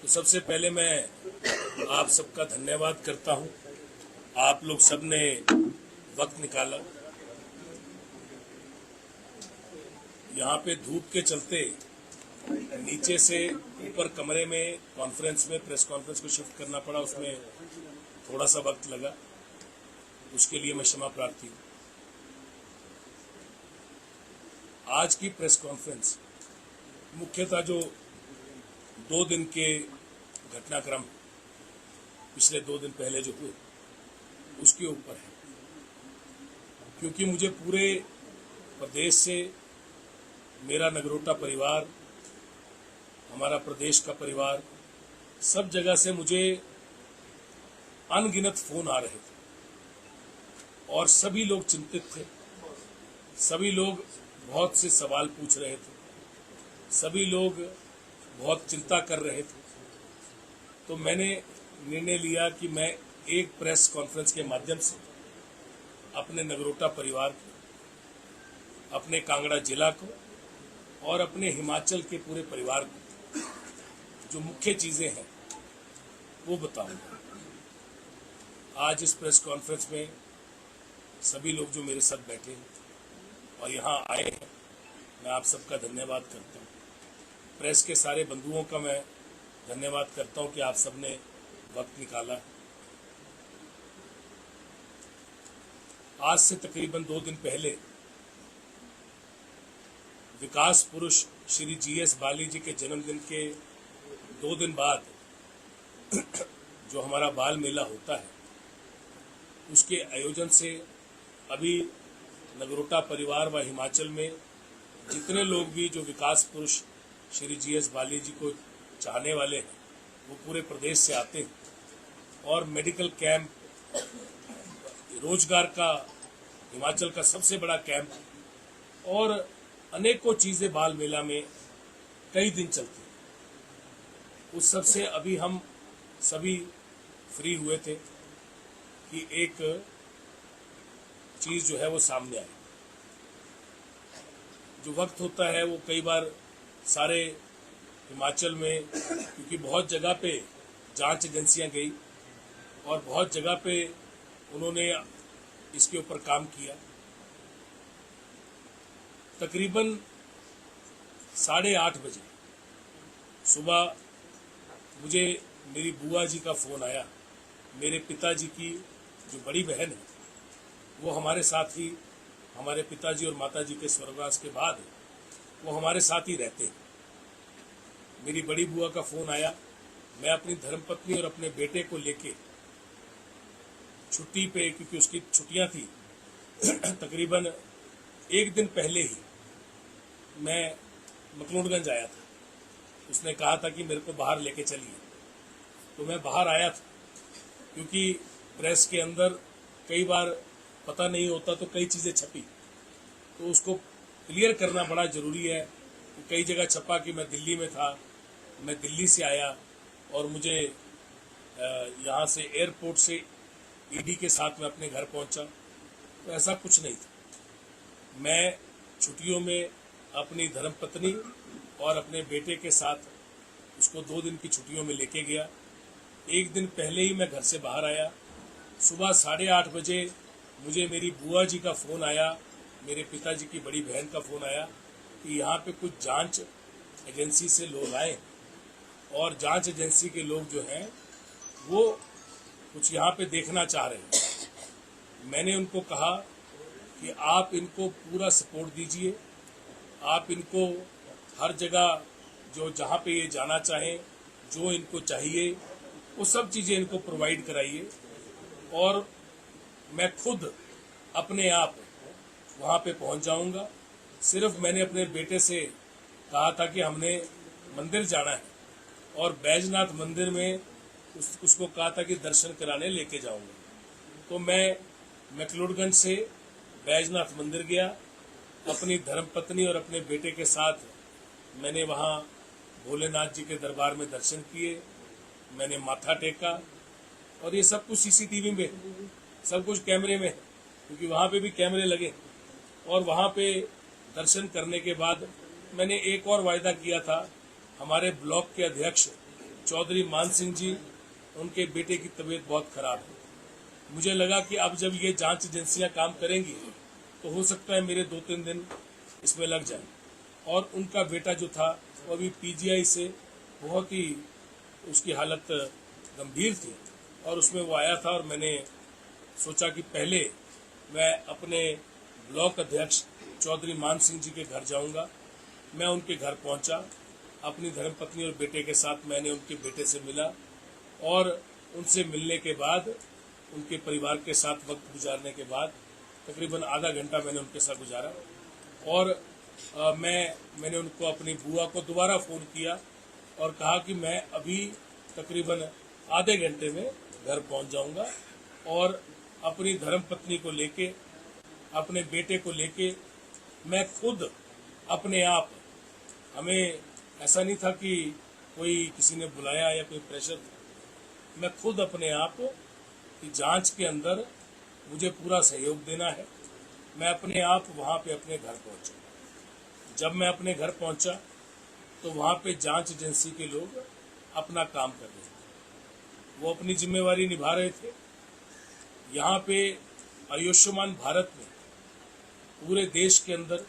तो सबसे पहले मैं आप सबका धन्यवाद करता हूं। आप लोग सब ने वक्त निकाला। यहाँ पे धूप के चलते नीचे से ऊपर कमरे में कॉन्फ्रेंस में प्रेस कॉन्फ्रेंस को शिफ्ट करना पड़ा, उसमें थोड़ा सा वक्त लगा, उसके लिए मैं क्षमा प्रार्थी हूँ। आज की प्रेस कॉन्फ्रेंस मुख्यतः जो 2 दिन के घटनाक्रम पिछले 2 दिन पहले जो हुए उसके ऊपर है, क्योंकि मुझे पूरे प्रदेश से, मेरा नगरोटा परिवार, हमारा प्रदेश का परिवार, सब जगह से मुझे अनगिनत फोन आ रहे थे और सभी लोग चिंतित थे, सभी लोग बहुत से सवाल पूछ रहे थे, सभी लोग बहुत चिंता कर रहे थे। तो मैंने निर्णय लिया कि मैं एक प्रेस कॉन्फ्रेंस के माध्यम से अपने नगरोटा परिवार को, अपने कांगड़ा जिला को और अपने हिमाचल के पूरे परिवार को जो मुख्य चीजें हैं वो बताऊंगा। आज इस प्रेस कॉन्फ्रेंस में सभी लोग जो मेरे साथ बैठे हैं और यहाँ आए हैं, मैं आप सबका धन्यवाद करता हूँ। प्रेस के सारे बंधुओं का मैं धन्यवाद करता हूँ कि आप सबने वक्त निकाला। आज से तकरीबन 2 दिन पहले विकास पुरुष श्री GS बाली जी के जन्मदिन के 2 दिन बाद जो हमारा बाल मेला होता है, उसके आयोजन से अभी नगरोटा परिवार व हिमाचल में जितने लोग भी जो विकास पुरुष श्री GS बाली जी को चाहने वाले हैं वो पूरे प्रदेश से आते हैं और मेडिकल कैंप, रोजगार का हिमाचल का सबसे बड़ा कैंप और अनेकों चीजें बाल मेला में कई दिन चलती हैं। उस सब से अभी हम सभी फ्री हुए थे कि एक चीज जो है वो सामने आई। जो वक्त होता है वो कई बार सारे हिमाचल में, क्योंकि बहुत जगह पे जांच एजेंसियां गई और बहुत जगह पे उन्होंने इसके ऊपर काम किया। तकरीबन 8:30 बजे सुबह मुझे मेरी बुआ जी का फोन आया। मेरे पिताजी की जो बड़ी बहन है वो हमारे साथ ही, हमारे पिताजी और माताजी के स्वर्गवास के बाद वो हमारे साथ ही रहते हैं। मेरी बड़ी बुआ का फोन आया। मैं अपनी धर्मपत्नी और अपने बेटे को लेके छुट्टी पे, क्योंकि उसकी छुट्टियां थी, तकरीबन 1 दिन पहले ही मैं मकलोडगंज आया था। उसने कहा था कि मेरे को बाहर लेके चलिए, तो मैं बाहर आया था। क्योंकि प्रेस के अंदर कई बार पता नहीं होता तो कई चीजें छपी, तो उसको क्लियर करना बड़ा जरूरी है। कई जगह छपा कि मैं दिल्ली में था, मैं दिल्ली से आया और मुझे यहाँ से एयरपोर्ट से ED के साथ मैं अपने घर पहुंचा, तो ऐसा कुछ नहीं था। मैं छुट्टियों में अपनी धर्मपत्नी और अपने बेटे के साथ उसको 2 दिन की छुट्टियों में लेके गया। 1 दिन पहले ही मैं घर से बाहर आया। सुबह 8:30 बजे मुझे मेरी बुआ जी का फोन आया, मेरे पिताजी की बड़ी बहन का फोन आया कि यहाँ पे कुछ जांच एजेंसी से लोग आए और जांच एजेंसी के लोग जो हैं वो कुछ यहाँ पे देखना चाह रहे हैं। मैंने उनको कहा कि आप इनको पूरा सपोर्ट दीजिए, आप इनको हर जगह जो जहाँ पे ये जाना चाहें, जो इनको चाहिए वो सब चीज़ें इनको प्रोवाइड कराइए और मैं खुद अपने आप वहाँ पे पहुँच जाऊँगा। सिर्फ मैंने अपने बेटे से कहा था कि हमने मंदिर जाना है और बैजनाथ मंदिर में उसको कहा था कि दर्शन कराने लेके जाऊँगा। तो मैं मैक्लोडगंज से बैजनाथ मंदिर गया, अपनी धर्मपत्नी और अपने बेटे के साथ मैंने वहाँ भोलेनाथ जी के दरबार में दर्शन किए, मैंने माथा टेका और ये सब कुछ CCTV में, सब कुछ कैमरे में, क्योंकि वहाँ पे भी कैमरे लगे। और वहाँ पे दर्शन करने के बाद मैंने एक और वायदा किया था हमारे ब्लॉक के अध्यक्ष चौधरी मान सिंह जी, उनके बेटे की तबीयत बहुत खराब है। मुझे लगा कि अब जब ये जांच एजेंसियां काम करेंगी तो हो सकता है मेरे 2-3 दिन इसमें लग जाए। और उनका बेटा जो था वो अभी पीजीआई से बहुत ही उसकी हालत गंभीर थी और उसमें वो आया था और मैंने सोचा कि पहले मैं अपने ब्लॉक अध्यक्ष चौधरी मान सिंह जी के घर जाऊंगा। मैं उनके घर पहुंचा, अपनी धर्मपत्नी और बेटे के साथ मैंने उनके बेटे से मिला और उनसे मिलने के बाद उनके परिवार के साथ वक्त गुजारने के बाद तकरीबन आधा घंटा मैंने उनके साथ गुजारा और मैंने उनको अपनी बुआ को दोबारा फ़ोन किया और कहा कि मैं अभी तकरीबन आधे घंटे में घर पहुंच जाऊंगा और अपनी धर्मपत्नी को लेके, अपने बेटे को लेके मैं खुद अपने आप, हमें ऐसा नहीं था कि कोई किसी ने बुलाया या कोई प्रेशर था, मैं खुद अपने आप की जांच के अंदर मुझे पूरा सहयोग देना है। मैं अपने आप वहां पे अपने घर पहुंचा। जब मैं अपने घर पहुंचा तो वहां पे जांच एजेंसी के लोग अपना काम कर रहे थे, वो अपनी जिम्मेवारी निभा रहे थे। यहाँ पे आयुष्मान भारत में पूरे देश के अंदर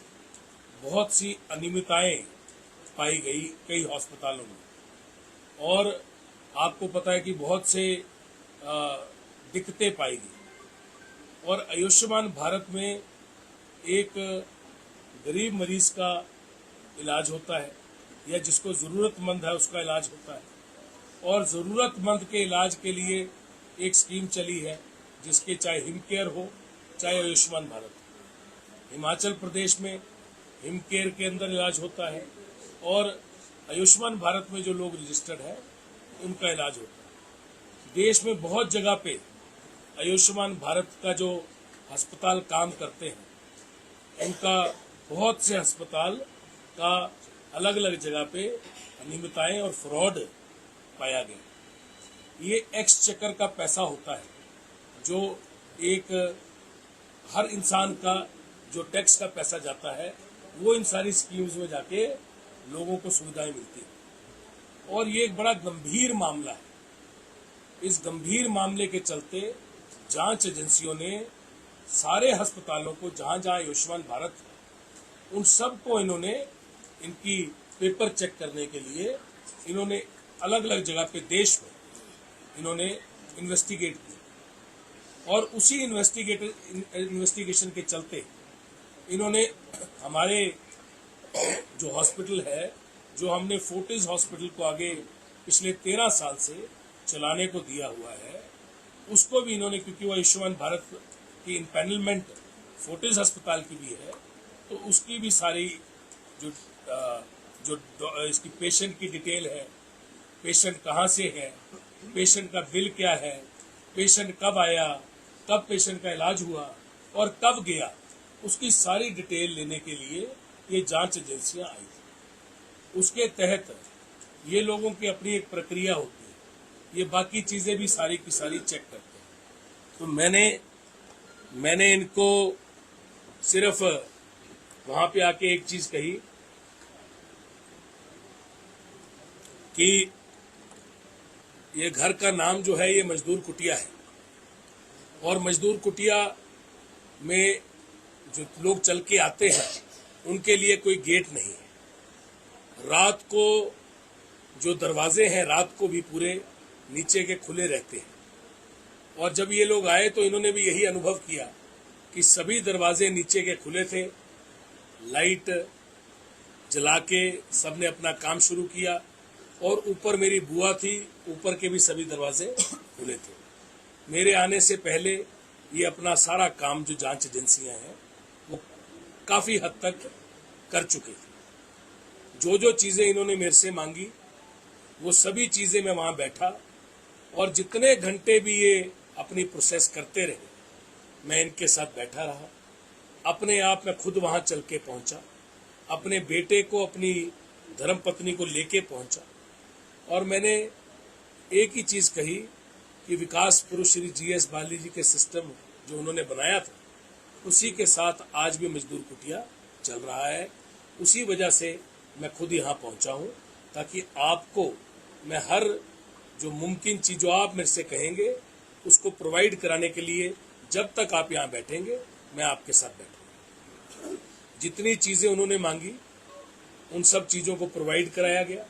बहुत सी अनियमितताएं पाई गई कई अस्पतालों में और आपको पता है कि बहुत से दिक्कतें पाई गई और आयुष्मान भारत में एक गरीब मरीज का इलाज होता है या जिसको ज़रूरतमंद है उसका इलाज होता है और ज़रूरतमंद के इलाज के लिए एक स्कीम चली है जिसके चाहे हिमकेयर हो चाहे आयुष्मान भारत हो। हिमाचल प्रदेश में हिमकेयर के अंदर इलाज होता है और आयुष्मान भारत में जो लोग रजिस्टर्ड है उनका इलाज होता है। देश में बहुत जगह पे आयुष्मान भारत का जो अस्पताल काम करते हैं उनका बहुत से अस्पताल का अलग अलग जगह पे अनियमितताएं और फ्रॉड पाया गया। ये एक्सचेकर का पैसा होता है जो एक हर इंसान का जो टैक्स का पैसा जाता है वो इन सारी स्कीम्स में जाके लोगों को सुविधाएं मिलती है और ये एक बड़ा गंभीर मामला है। इस गंभीर मामले के चलते जांच एजेंसियों ने सारे अस्पतालों को जहां जहां आयुष्मान भारत उन सबको इन्होंने इनकी पेपर चेक करने के लिए इन्होंने अलग अलग जगह पे देश में इन्होंने इन्वेस्टिगेट किया और उसी इन्वेस्टिगेशन के चलते इन्होंने हमारे जो हॉस्पिटल है, जो हमने फोर्टिस हॉस्पिटल को आगे पिछले 13 साल से चलाने को दिया हुआ है, उसको भी इन्होंने, क्योंकि वो आयुष्मान भारत की इम्पैनलमेंट फोर्टिस अस्पताल की भी है, तो उसकी भी सारी जो इसकी पेशेंट की डिटेल है, पेशेंट कहाँ से है, पेशेंट का बिल क्या है, पेशेंट कब आया, कब पेशेंट का इलाज हुआ और कब गया, उसकी सारी डिटेल लेने के लिए ये जांच एजेंसियां आई थी। उसके तहत ये लोगों की अपनी एक प्रक्रिया होती है, ये बाकी चीजें भी सारी की सारी चेक करते हैं। तो मैंने इनको सिर्फ वहां पे आके एक चीज कही कि ये घर का नाम जो है ये मजदूर कुटिया है और मजदूर कुटिया में जो लोग चल के आते हैं उनके लिए कोई गेट नहीं है। रात को जो दरवाजे हैं रात को भी पूरे नीचे के खुले रहते हैं और जब ये लोग आए तो इन्होंने भी यही अनुभव किया कि सभी दरवाजे नीचे के खुले थे, लाइट जला के सबने अपना काम शुरू किया और ऊपर मेरी बुआ थी, ऊपर के भी सभी दरवाजे खुले थे। मेरे आने से पहले ये अपना सारा काम जो जांच एजेंसियां हैं वो काफी हद तक कर चुके थे। जो जो चीजें इन्होंने मेरे से मांगी वो सभी चीजें मैं वहां बैठा और जितने घंटे भी ये अपनी प्रोसेस करते रहे मैं इनके साथ बैठा रहा। अपने आप मैं खुद वहां चल के पहुंचा, अपने बेटे को, अपनी धर्मपत्नी को लेके पहुंचा और मैंने एक ही चीज कही कि विकास पुरुष श्री GS बाली जी के सिस्टम जो उन्होंने बनाया था उसी के साथ आज भी मजदूर कुटिया चल रहा है। उसी वजह से मैं खुद यहाँ पहुंचा हूँ ताकि आपको मैं हर जो मुमकिन चीज जो आप मेरे से कहेंगे उसको प्रोवाइड कराने के लिए जब तक आप यहाँ बैठेंगे मैं आपके साथ बैठूंगा। जितनी चीजें उन्होंने मांगी उन सब चीजों को प्रोवाइड कराया गया।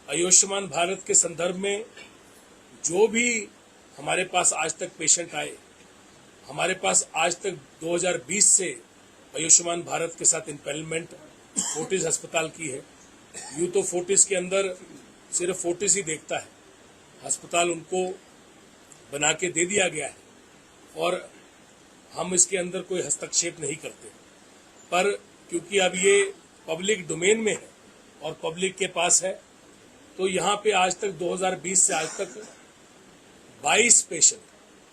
आयुष्मान भारत के संदर्भ में जो भी हमारे पास आज तक पेशेंट आए, हमारे पास आज तक 2020 से आयुष्मान भारत के साथ इम्पेनलमेंट फोर्टिस अस्पताल की है। यूं तो फोर्टिस के अंदर सिर्फ फोर्टिस ही देखता है, अस्पताल उनको बना के दे दिया गया है और हम इसके अंदर कोई हस्तक्षेप नहीं करते। पर क्योंकि अब ये पब्लिक डोमेन में है और पब्लिक के पास है, तो यहाँ पे आज तक 2020 से आज तक 22 पेशेंट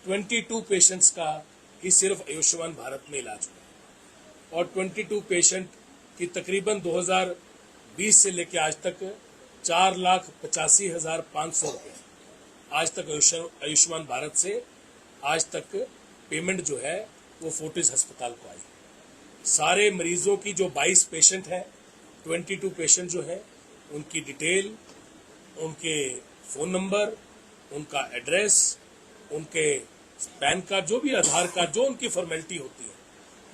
22 पेशेंट्स का ही सिर्फ आयुष्मान भारत में इलाज हुआ और 22 पेशेंट की तकरीबन 2020 से लेकर आज तक 4,85,500 रुपये आज तक आयुष्मान भारत से आज तक पेमेंट जो है वो फोर्टिस अस्पताल को आई। सारे मरीजों की जो 22 पेशेंट हैं, 22 पेशेंट जो हैं, उनकी डिटेल, उनके फोन नंबर, उनका एड्रेस, उनके पैन कार्ड, जो भी आधार कार्ड, जो उनकी फॉर्मेलिटी होती है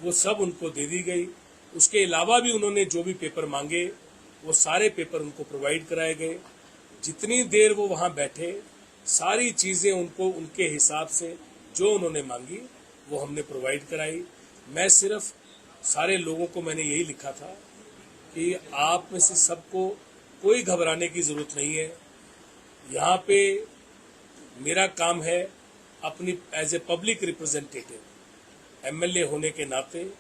वो सब उनको दे दी गई। उसके अलावा भी उन्होंने जो भी पेपर मांगे वो सारे पेपर उनको प्रोवाइड कराए गए। जितनी देर वो वहाँ बैठे सारी चीज़ें उनको उनके हिसाब से जो उन्होंने मांगी वो हमने प्रोवाइड कराई। मैं सिर्फ सारे लोगों को मैंने यही लिखा था कि आप में से सबको कोई घबराने की ज़रूरत नहीं है। यहाँ पे मेरा काम है अपनी as a public representative MLA होने के नाते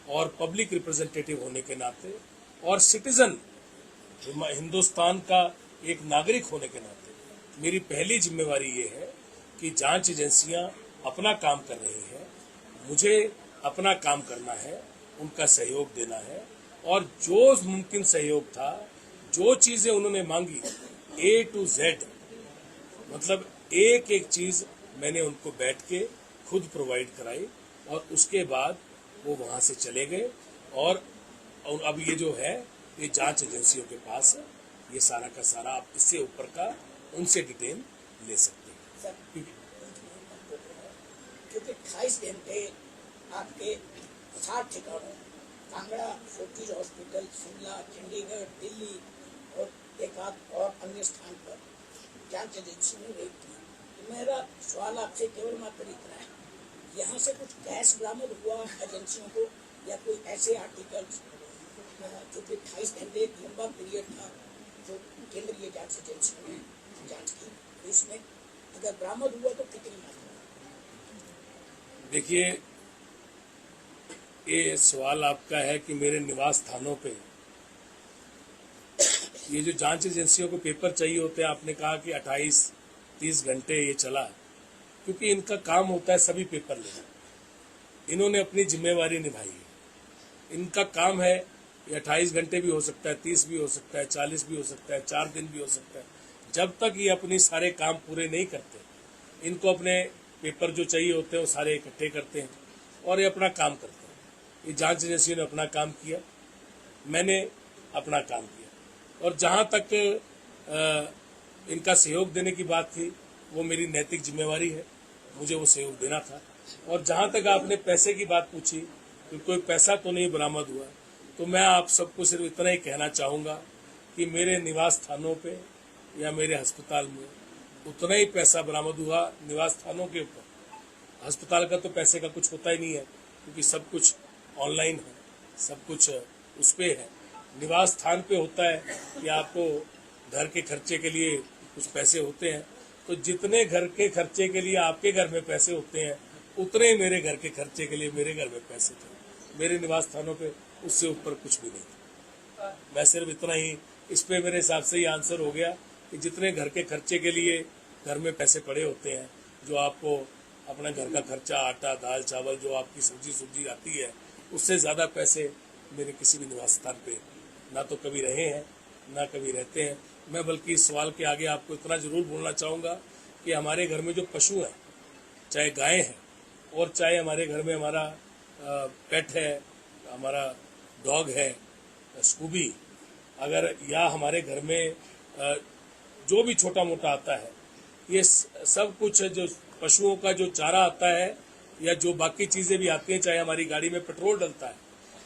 और पब्लिक रिप्रेजेंटेटिव होने के नाते और सिटीजन हिंदुस्तान का एक नागरिक होने के नाते मेरी पहली जिम्मेवारी ये है कि जांच एजेंसियां अपना काम कर रही हैं, मुझे अपना काम करना है, उनका सहयोग देना है और जो मुमकिन सहयोग था, जो चीजें उन्होंने मांगी A to Z, मतलब एक एक चीज मैंने उनको बैठ के खुद प्रोवाइड कराई और उसके बाद वो वहां से चले गए। और अब ये जो है ये जांच एजेंसियों के पास है, ये सारा का सारा आप इससे ऊपर का उनसे डिटेल ले सकते हैं। क्योंकि 28 घंटे आपके 60 ठिकानों कांगड़ा, फोर्टिस हॉस्पिटल, शिमला, चंडीगढ़, दिल्ली और एक आध और अन्य स्थान पर जांच एजेंसी ने रेड की। तो मेरा सवाल आपसे केवल मात्र इतना है, यहाँ से कुछ कैश बरामद हुआ एजेंसियों को या कोई ऐसे आर्टिकल्स, क्योंकि 28 घंटे एक लंबा पीरियड था जो केंद्रीय जांच एजेंसी ने जांच की, तो इसमें अगर बरामद हुआ तो कितनी मात्रा? देखिए, ये सवाल आपका है कि मेरे निवास स्थानों पे ये जो जांच एजेंसियों को पेपर चाहिए होते हैं, आपने कहा कि 28-30 घंटे ये चला, क्योंकि इनका काम होता है सभी पेपर लेना। इन्होंने अपनी जिम्मेवारी निभाई है। इनका काम है, ये 28 घंटे भी हो सकता है, 30 भी हो सकता है, 40 भी हो सकता है, 4 दिन भी हो सकता है। जब तक ये अपनी सारे काम पूरे नहीं करते, इनको अपने पेपर जो चाहिए होते हैं वो सारे इकट्ठे करते हैं और ये अपना काम करते हैं। ये जांच एजेंसी ने अपना काम किया, मैंने अपना काम किया और जहाँ तक इनका सहयोग देने की बात थी वो मेरी नैतिक जिम्मेवारी है, मुझे वो सहयोग देना था। और जहाँ तक आपने पैसे की बात पूछी कि कोई पैसा तो नहीं बरामद हुआ, तो मैं आप सबको सिर्फ इतना ही कहना चाहूँगा कि मेरे निवास स्थानों पे या मेरे अस्पताल में उतना ही पैसा बरामद हुआ। निवास स्थानों के ऊपर, अस्पताल का तो पैसे का कुछ होता ही नहीं है क्योंकि सब कुछ ऑनलाइन है, सब कुछ उस पर है। निवास स्थान पे होता है कि आपको घर के खर्चे के लिए कुछ पैसे होते हैं, तो जितने घर के खर्चे के लिए आपके घर में पैसे होते हैं उतने ही मेरे घर के खर्चे के लिए मेरे घर में पैसे थे। मेरे निवास स्थानों पे उससे ऊपर कुछ भी नहीं था। मैं सिर्फ इतना ही, इस पे मेरे हिसाब से ही आंसर हो गया कि जितने घर के खर्चे के लिए घर में पैसे पड़े होते हैं, जो आपको अपना घर का खर्चा, आटा, दाल, चावल, जो आपकी सब्जी आती है, उससे ज़्यादा पैसे मेरे किसी भी निवास स्थान पे ना तो कभी रहे हैं ना कभी रहते हैं। मैं बल्कि इस सवाल के आगे आपको इतना ज़रूर बोलना चाहूँगा कि हमारे घर में जो पशु हैं, चाहे गाय हैं और चाहे हमारे घर में हमारा पेट है, हमारा डॉग है स्कूबी, अगर या हमारे घर में जो भी छोटा मोटा आता है, ये सब कुछ जो पशुओं का जो चारा आता है या जो बाकी चीजें भी आती हैं, चाहे हमारी गाड़ी में पेट्रोल डलता है,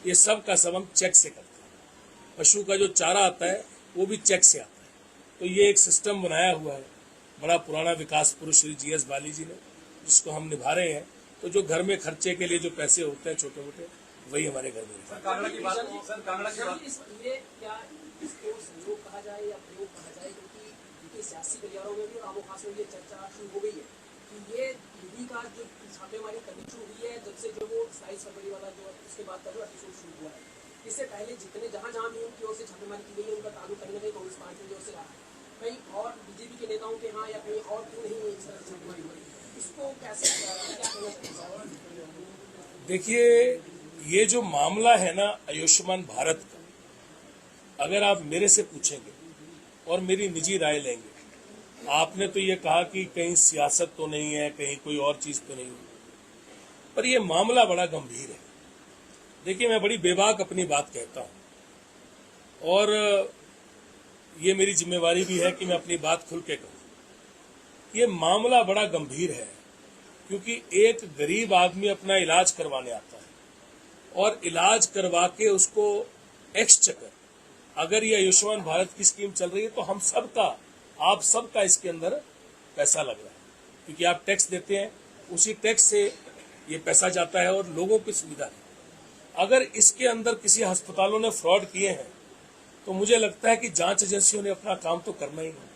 ये सब का सब हम चेक से करते हैं। पशु का जो चारा आता है वो भी चेक से आता है। तो ये एक सिस्टम बनाया हुआ है बड़ा पुराना विकास पुरुष श्री GS बाली जी ने, जिसको हम निभा रहे हैं। तो जो घर में खर्चे के लिए जो पैसे होते हैं छोटे मोटे, वही हमारे घर में रहते हैं। कांगड़ा की बात सर, कांगड़ा की बात ये क्या इसको संयोग कहा जाए या प्रयोग कहा जाए, क्योंकि देखिए सियासी गलियारों में भी और आमो खास में ये चर्चा शुरू हो गई है कि ये ईडी का जो छापेमारी करनी शुरू हुई है जब से जो वो 27 फरवरी वाला जो उसके बाद का जो एपिसोड शुरू हुआ है, इससे पहले जितने जहां जहां भी उनकी ओर से छापेमारी की गई है, उनका ताल्लुक कहीं ना कहीं कांग्रेस पार्टी की ओर से रहा है। कहीं और बीजेपी के नेताओं के यहाँ या कहीं और क्यों नहीं इस तरह से छापेमारी हो रही, इसको कैसे क्या कहना चाहिए? देखिए, ये जो मामला है ना आयुष्मान भारत का, अगर आप मेरे से पूछेंगे और मेरी निजी राय लेंगे, आपने तो ये कहा कि कहीं सियासत तो नहीं है, कहीं कोई और चीज तो नहीं है, पर यह मामला बड़ा गंभीर है। देखिए, मैं बड़ी बेबाक अपनी बात कहता हूं और ये मेरी जिम्मेवारी भी है कि मैं अपनी बात खुल के कहूं। ये मामला बड़ा गंभीर है क्योंकि एक गरीब आदमी अपना इलाज करवाने आता है और इलाज करवा के उसको एक्सचेकर, अगर ये आयुष्मान भारत की स्कीम चल रही है तो हम सबका, आप सबका इसके अंदर पैसा लग रहा है, क्योंकि आप टैक्स देते हैं, उसी टैक्स से ये पैसा जाता है और लोगों की सुविधा है। अगर इसके अंदर किसी अस्पतालों ने फ्रॉड किए हैं तो मुझे लगता है कि जांच एजेंसियों ने अपना काम तो करना ही है।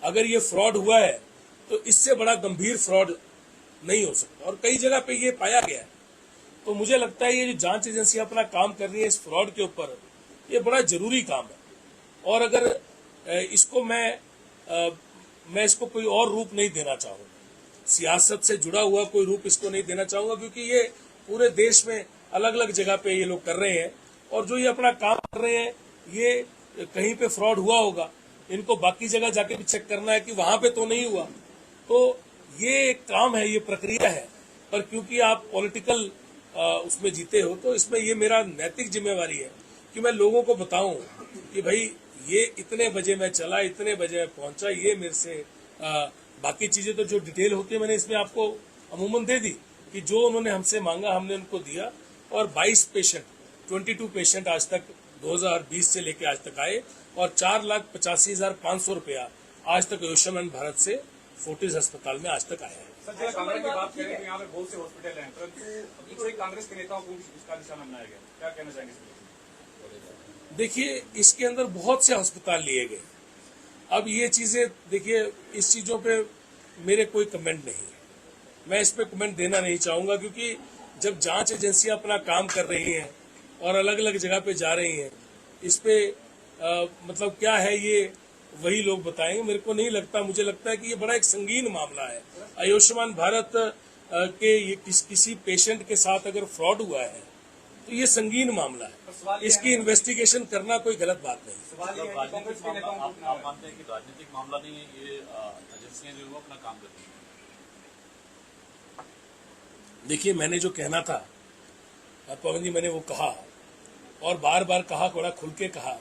अगर ये फ्रॉड हुआ है तो इससे बड़ा गंभीर फ्रॉड नहीं हो सकता और कई जगह पे ये पाया गया है। तो मुझे लगता है ये जो जांच एजेंसी अपना काम कर रही है इस फ्रॉड के ऊपर, ये बड़ा जरूरी काम है। और अगर इसको मैं इसको कोई और रूप नहीं देना चाहूंगा, सियासत से जुड़ा हुआ कोई रूप इसको नहीं देना चाहूंगा, क्योंकि ये पूरे देश में अलग अलग जगह पे ये लोग कर रहे हैं और जो ये अपना काम कर रहे हैं, ये कहीं पे फ्रॉड हुआ होगा, इनको बाकी जगह जाके भी चेक करना है कि वहां पे तो नहीं हुआ। तो ये एक काम है, ये प्रक्रिया है, पर क्योंकि आप पॉलिटिकल उसमें जीते हो तो इसमें ये मेरा नैतिक जिम्मेवारी है कि मैं लोगों को बताऊं कि भाई ये इतने बजे मैं चला, इतने बजे मैं पहुंचा, ये मेरे से बाकी चीजें तो जो डिटेल होती है मैंने इसमें आपको अमूमन दे दी कि जो उन्होंने हमसे मांगा हमने उनको दिया। और 22 पेशेंट आज तक 2020 से लेके आज तक आए और 4,85,500 रुपया आज तक आयुष्मान भारत से फोर्टिस अस्पताल में आज तक आया है। सर, कांगड़ा की बात करें तो यहाँ पे बहुत से हॉस्पिटल हैं, परंतु दूसरे कांग्रेस के नेताओं को इसका निशाना बनाया गया, क्या कहना चाहेंगे इसमें? देखिए, इसके अंदर बहुत से अस्पताल लिए गए। अब ये चीजें देखिए, इस चीजों पे मेरे कोई कमेंट नहीं है, मैं इस पे कमेंट देना नहीं चाहूंगा, क्योंकि जब जांच एजेंसियां अपना काम कर रही हैं और अलग अलग जगह पे जा रही हैं, इस पे मतलब क्या है ये वही लोग बताएंगे। मेरे को नहीं लगता, मुझे लगता है कि ये बड़ा एक संगीन मामला है। आयुष्मान भारत के ये किसी पेशेंट के साथ अगर फ्रॉड हुआ है तो ये संगीन मामला है, इसकी इन्वेस्टिगेशन करना कोई गलत बात नहीं। आप मानते हैं कि राजनीतिक मामला नहीं है, ये एजेंसियां जो है वो अपना काम करती हैं? देखिए, मैंने जो कहना था पवन जी, मैंने वो कहा और बार बार कहा, बड़ा खुल के कहा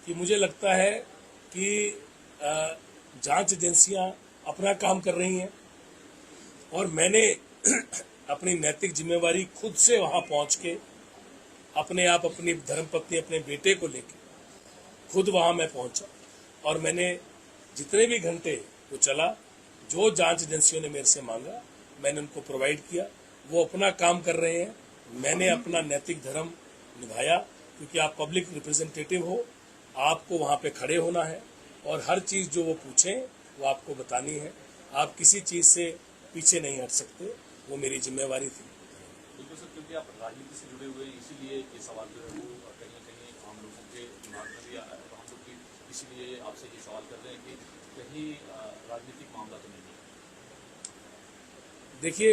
कि मुझे लगता है कि जांच एजेंसियां अपना काम कर रही हैं और मैंने अपनी नैतिक जिम्मेवारी खुद से वहां पहुंच के अपने आप, अपनी धर्मपत्नी, अपने बेटे को लेके खुद वहां मैं पहुंचा और मैंने जितने भी घंटे वो चला, जो जांच एजेंसियों ने मेरे से मांगा मैंने उनको प्रोवाइड किया। वो अपना काम कर रहे हैं, मैंने अपना नैतिक धर्म निभाया, क्योंकि आप पब्लिक रिप्रेजेंटेटिव हो, आपको वहां पे खड़े होना है और हर चीज जो वो पूछें वो आपको बतानी है। आप किसी चीज से पीछे नहीं हट सकते, वो मेरी जिम्मेवारी थी। बिल्कुल सर, क्योंकि आप राजनीति से जुड़े हुए हैं, इसीलिए ये सवाल जो है वो कहीं ना कहीं आम लोगों के दिमाग में भी हम लोग भी इसीलिए आपसे ये सवाल कर रहे हैं कि कहीं राजनीतिक मामला तो नहीं है। देखिए,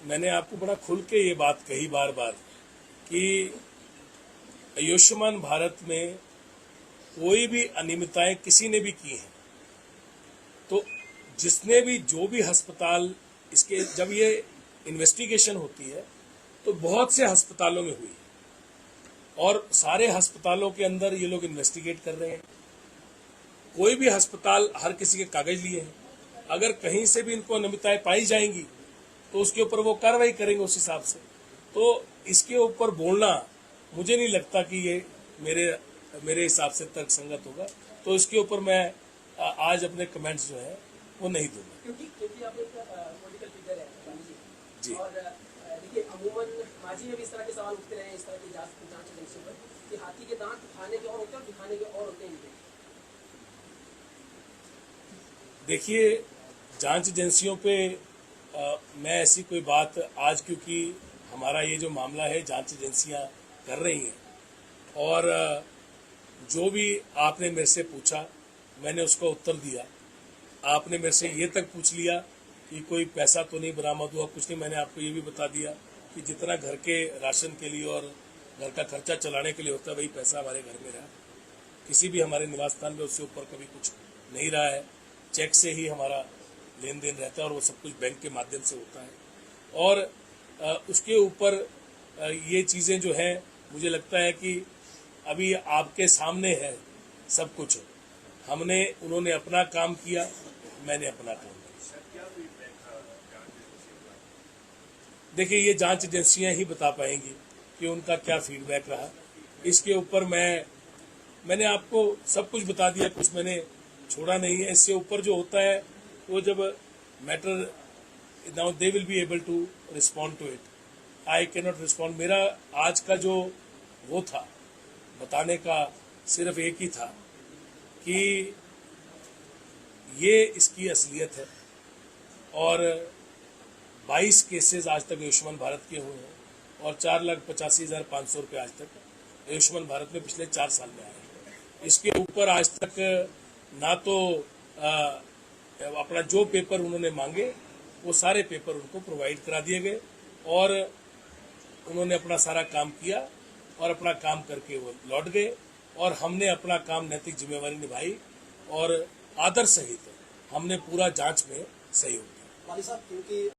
मैंने आपको बड़ा खुल के ये बात कही बार बार कि आयुष्मान भारत में कोई भी अनियमितताएं किसी ने भी की हैं तो जिसने भी, जो भी अस्पताल इसके, जब ये इन्वेस्टिगेशन होती है तो बहुत से अस्पतालों में हुई है और सारे अस्पतालों के अंदर ये लोग इन्वेस्टिगेट कर रहे हैं कोई भी अस्पताल हर किसी के कागज लिए हैं, अगर कहीं से भी इनको अनियमितताएं पाई जाएंगी तो उसके ऊपर वो कार्रवाई करेंगे उस हिसाब से। तो इसके ऊपर बोलना मुझे नहीं लगता कि ये मेरे हिसाब से तर्कसंगत होगा, तो इसके ऊपर मैं आज अपने कमेंट्स जो है वो नहीं दूंगा। क्योंकि आप एक पॉलिटिकल फिगर है गांधी जी। और देखिए अमूमन माजी में भी इस तरह के सवाल उठते रहे हैं, इस तरह की जांच एजेंसियों पर कि हाथी के दांत खाने के और होते हैं और दिखाने के और होते हैं। देखिए, जांच एजेंसियों पे मैं ऐसी कोई बात आज, क्योंकि हमारा ये जो मामला है जांच एजेंसियां कर रही हैं और जो भी आपने मेरे से पूछा मैंने उसका उत्तर दिया। आपने मेरे से ये तक पूछ लिया कि कोई पैसा तो नहीं बरामद हुआ, कुछ नहीं। मैंने आपको ये भी बता दिया कि जितना घर के राशन के लिए और घर का खर्चा चलाने के लिए होता है वही पैसा हमारे घर में रहा, किसी भी हमारे निवास स्थान में उससे ऊपर कभी कुछ नहीं रहा है। चेक से ही हमारा लेन देन रहता है और वो सब कुछ बैंक के माध्यम से होता है। और उसके ऊपर ये चीज़ें जो हैं मुझे लगता है कि अभी आपके सामने है सब कुछ। उन्होंने अपना काम किया, मैंने अपना काम किया। देखिए, ये जांच एजेंसियां ही बता पाएंगी कि उनका क्या फीडबैक रहा। इसके ऊपर मैंने आपको सब कुछ बता दिया, कुछ मैंने छोड़ा नहीं है। इससे ऊपर जो होता है वो जब matter now they will be able to respond to it, I can not respond. मेरा आज का जो वो था बताने का सिर्फ एक ही था कि ये इसकी असलियत है और 22 केसेस आज तक आयुष्मान भारत के हुए हैं और 4,85,500 रुपये आज तक आयुष्मान भारत में पिछले 4 साल में आए हैं। इसके ऊपर आज तक ना तो अपना जो पेपर उन्होंने मांगे वो सारे पेपर उनको प्रोवाइड करा दिए गए और उन्होंने अपना सारा काम किया और अपना काम करके वो लौट गए और हमने अपना काम नैतिक जिम्मेवारी निभाई और आदर सहित हमने पूरा जांच में सहयोग किया। वाली साहब, क्योंकि